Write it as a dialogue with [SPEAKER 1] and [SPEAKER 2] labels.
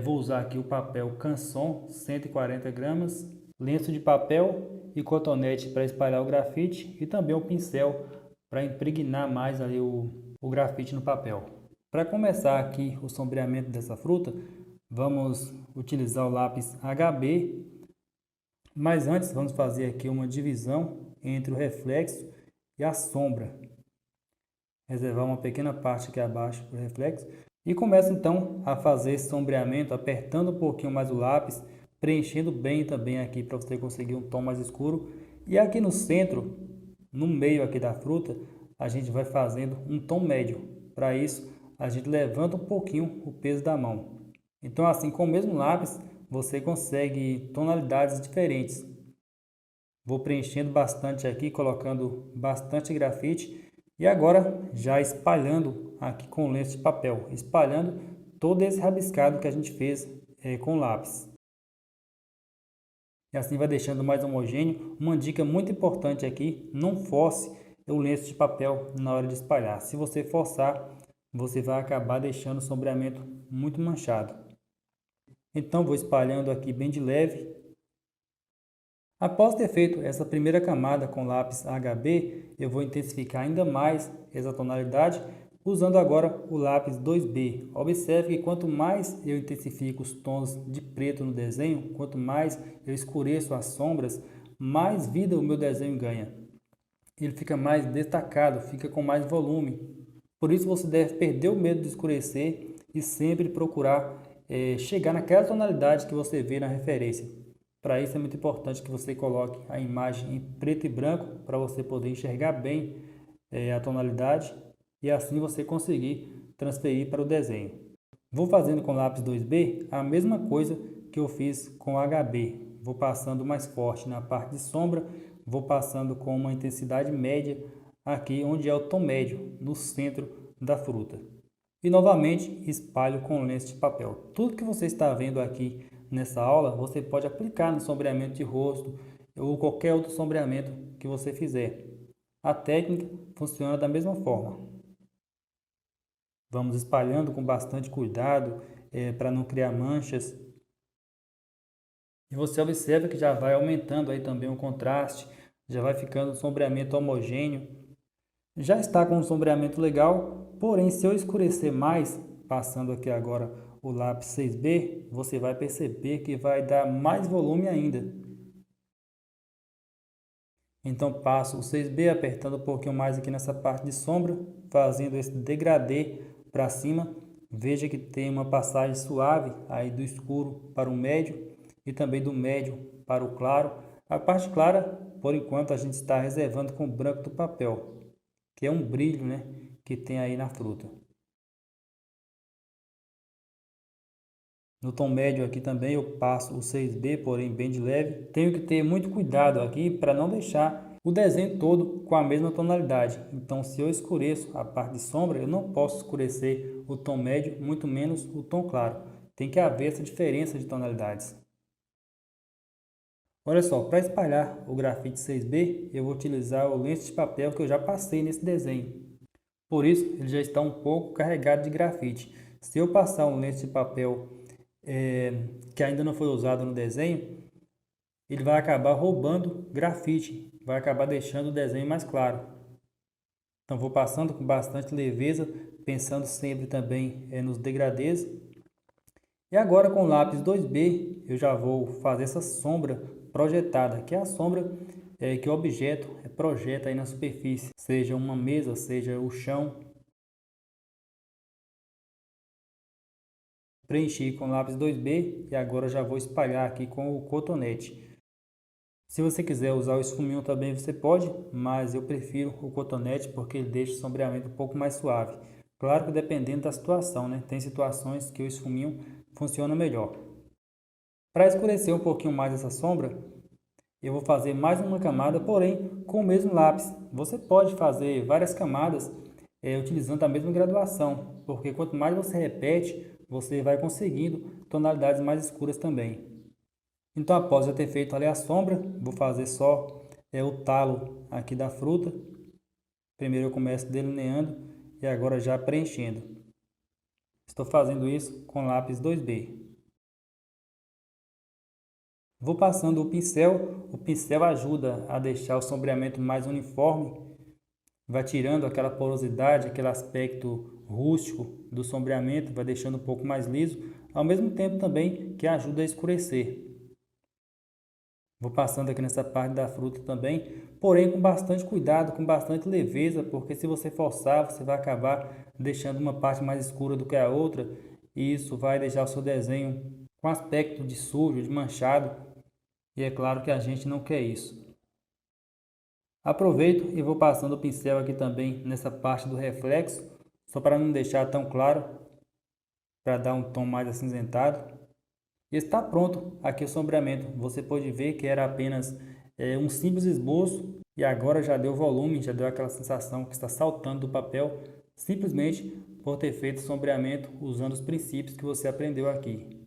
[SPEAKER 1] Vou usar aqui o papel Canson 140 gramas, lenço de papel e cotonete para espalhar o grafite e também o pincel para impregnar mais ali o grafite no papel. Para começar aqui o sombreamento dessa fruta, vamos utilizar o lápis HB, mas antes vamos fazer aqui uma divisão entre o reflexo e a sombra. Reservar uma pequena parte aqui abaixo para o reflexo. E começa então a fazer esse sombreamento, apertando um pouquinho mais o lápis, preenchendo bem também aqui para você conseguir um tom mais escuro. E aqui no centro, no meio aqui da fruta, a gente vai fazendo um tom médio. Para isso, a gente levanta um pouquinho o peso da mão. Então assim, com o mesmo lápis, você consegue tonalidades diferentes. Vou preenchendo bastante aqui, colocando bastante grafite. E agora já espalhando aqui com o lenço de papel, espalhando todo esse rabiscado que a gente fez com lápis. E assim vai deixando mais homogêneo. Uma dica muito importante aqui, não force o lenço de papel na hora de espalhar. Se você forçar, você vai acabar deixando o sombreamento muito manchado. Então vou espalhando aqui bem de leve. Após ter feito essa primeira camada com lápis HB, eu vou intensificar ainda mais essa tonalidade usando agora o lápis 2B. Observe que quanto mais eu intensifico os tons de preto no desenho, quanto mais eu escureço as sombras, mais vida o meu desenho ganha. Ele fica mais destacado, fica com mais volume. Por isso você deve perder o medo de escurecer e sempre procurar chegar naquela tonalidade que você vê na referência. Para isso é muito importante que você coloque a imagem em preto e branco para você poder enxergar bem a tonalidade e assim você conseguir transferir para o desenho. Vou fazendo com lápis 2B a mesma coisa que eu fiz com HB. Vou passando mais forte na parte de sombra, vou passando com uma intensidade média aqui onde é o tom médio, no centro da fruta. E novamente espalho com lenço de papel. Tudo que você está vendo aqui nessa aula, você pode aplicar no sombreamento de rosto ou qualquer outro sombreamento que você fizer. A técnica funciona da mesma forma. Vamos espalhando com bastante cuidado para não criar manchas. E você observa que já vai aumentando aí também o contraste, já vai ficando um sombreamento homogêneo. Já está com um sombreamento legal, porém se eu escurecer mais, passando aqui agora o lápis 6B, você vai perceber que vai dar mais volume ainda. Então passo o 6B apertando um pouquinho mais aqui nessa parte de sombra, fazendo esse degradê para cima. Veja que tem uma passagem suave aí do escuro para o médio e também do médio para o claro. A parte clara, por enquanto, a gente está reservando com o branco do papel, que é um brilho, né, que tem aí na fruta. No tom médio aqui também eu passo o 6B, porém bem de leve. Tenho que ter muito cuidado aqui para não deixar o desenho todo com a mesma tonalidade. Então se eu escureço a parte de sombra, eu não posso escurecer o tom médio, muito menos o tom claro. Tem que haver essa diferença de tonalidades. Olha só, para espalhar o grafite 6B, eu vou utilizar o lenço de papel que eu já passei nesse desenho. Por isso, ele já está um pouco carregado de grafite. Se eu passar um lenço de papel que ainda não foi usado no desenho, ele vai acabar roubando grafite, vai acabar deixando o desenho mais claro. Então vou passando com bastante leveza, pensando sempre também nos degradês. E agora com o lápis 2B eu já vou fazer essa sombra projetada, que é a sombra que o objeto projeta aí na superfície, seja uma mesa, seja o chão. Preenchi com lápis 2B e agora já vou espalhar aqui com o cotonete. Se você quiser usar o esfuminho também você pode, mas eu prefiro o cotonete porque ele deixa o sombreamento um pouco mais suave. Claro que dependendo da situação, né? Tem situações que o esfuminho funciona melhor. Para escurecer um pouquinho mais essa sombra, eu vou fazer mais uma camada, porém com o mesmo lápis. Você pode fazer várias camadas utilizando a mesma graduação, porque quanto mais você repete, você vai conseguindo tonalidades mais escuras também. Então, após eu ter feito ali a sombra, vou fazer só o talo aqui da fruta. Primeiro eu começo delineando e agora já preenchendo. Estou fazendo isso com lápis 2B. Vou passando o pincel ajuda a deixar o sombreamento mais uniforme, vai tirando aquela porosidade, aquele aspecto rústico do sombreamento, vai deixando um pouco mais liso, ao mesmo tempo também que ajuda a escurecer. Vou passando aqui nessa parte da fruta também, porém com bastante cuidado, com bastante leveza, porque se você forçar, você vai acabar deixando uma parte mais escura do que a outra, e isso vai deixar o seu desenho com aspecto de sujo, de manchado, e é claro que a gente não quer isso. Aproveito e vou passando o pincel aqui também nessa parte do reflexo, só para não deixar tão claro, para dar um tom mais acinzentado. Está pronto aqui o sombreamento. Você pode ver que era apenas um simples esboço e agora já deu volume, já deu aquela sensação que está saltando do papel, simplesmente por ter feito o sombreamento usando os princípios que você aprendeu aqui.